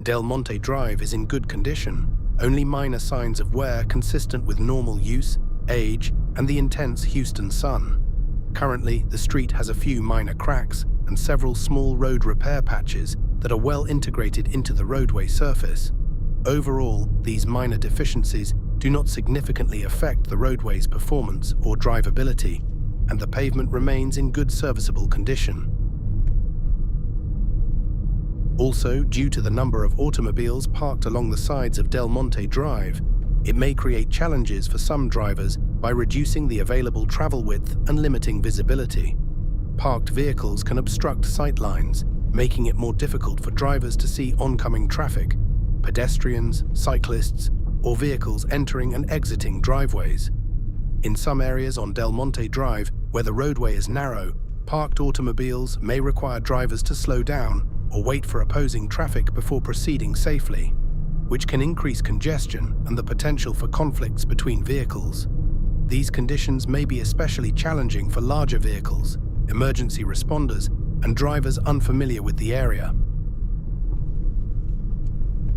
Del Monte Drive is in good condition, only minor signs of wear consistent with normal use, age, and the intense Houston sun. Currently, the street has a few minor cracks and several small road repair patches that are well integrated into the roadway surface. Overall, these minor deficiencies do not significantly affect the roadway's performance or drivability, and the pavement remains in good serviceable condition. Also, due to the number of automobiles parked along the sides of Del Monte Drive, it may create challenges for some drivers by reducing the available travel width and limiting visibility. Parked vehicles can obstruct sight lines, making it more difficult for drivers to see oncoming traffic, pedestrians, cyclists, or vehicles entering and exiting driveways. In some areas on Del Monte Drive, where the roadway is narrow, parked automobiles may require drivers to slow down or wait for opposing traffic before proceeding safely, which can increase congestion and the potential for conflicts between vehicles. These conditions may be especially challenging for larger vehicles, emergency responders, and drivers unfamiliar with the area.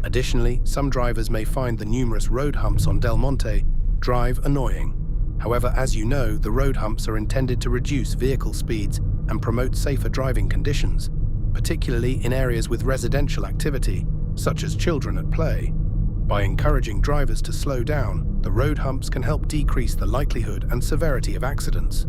Additionally, some drivers may find the numerous road humps on Del Monte Drive annoying. However, as you know, the road humps are intended to reduce vehicle speeds and promote safer driving conditions, particularly in areas with residential activity, such as children at play. By encouraging drivers to slow down, the road humps can help decrease the likelihood and severity of accidents.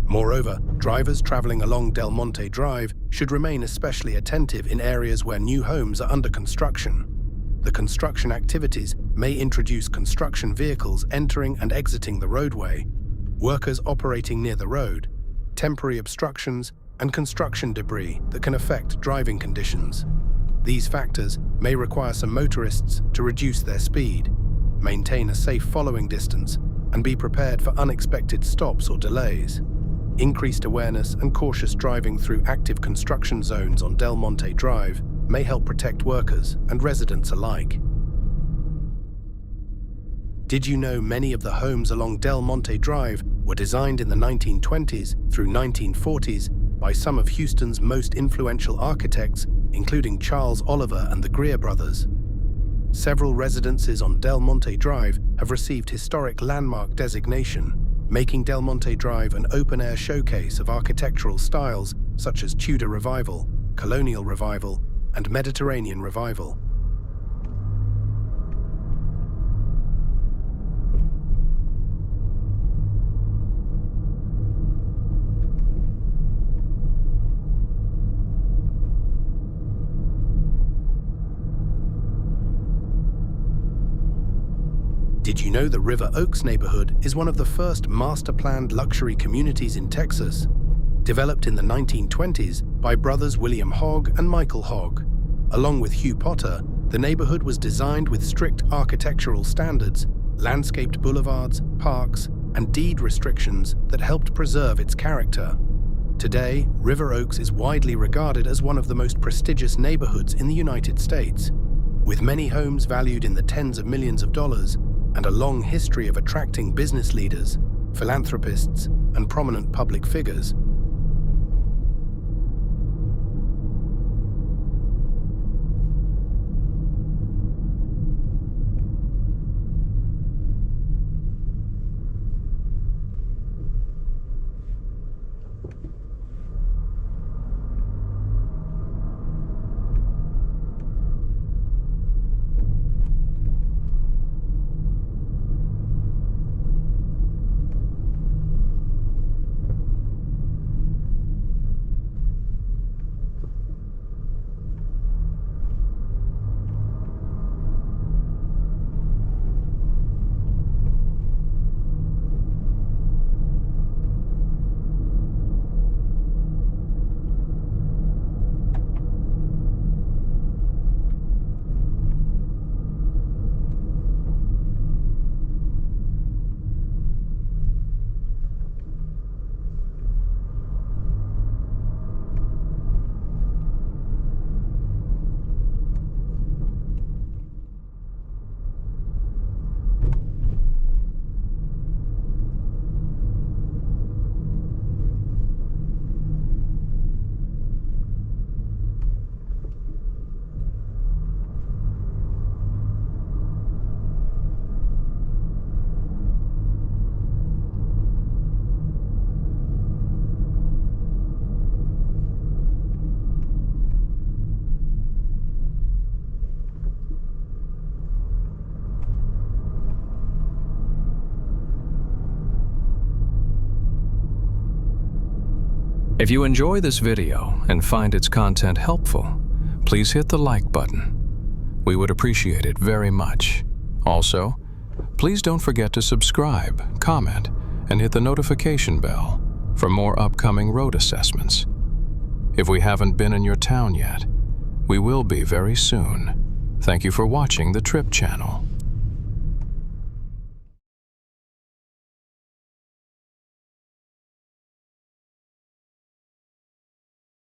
Moreover, drivers traveling along Del Monte Drive should remain especially attentive in areas where new homes are under construction. The construction activities may introduce construction vehicles entering and exiting the roadway, workers operating near the road, temporary obstructions, and construction debris that can affect driving conditions. These factors may require some motorists to reduce their speed, maintain a safe following distance, and be prepared for unexpected stops or delays. Increased awareness and cautious driving through active construction zones on Del Monte Drive may help protect workers and residents alike. Did you know many of the homes along Del Monte Drive were designed in the 1920s through 1940s by some of Houston's most influential architects, including Charles Oliver and the Greer brothers? Several residences on Del Monte Drive have received historic landmark designation, making Del Monte Drive an open-air showcase of architectural styles such as Tudor Revival, Colonial Revival, and Mediterranean Revival. Did you know the River Oaks neighborhood is one of the first master-planned luxury communities in Texas? Developed in the 1920s by brothers William Hogg and Michael Hogg. Along with Hugh Potter, the neighborhood was designed with strict architectural standards, landscaped boulevards, parks, and deed restrictions that helped preserve its character. Today, River Oaks is widely regarded as one of the most prestigious neighborhoods in the United States, with many homes valued in the tens of millions of dollars and a long history of attracting business leaders, philanthropists, and prominent public figures. If you enjoy this video and find its content helpful, please hit the like button. We would appreciate it very much. Also, please don't forget to subscribe, comment, and hit the notification bell for more upcoming road assessments. If we haven't been in your town yet, we will be very soon. Thank you for watching the Trip Channel.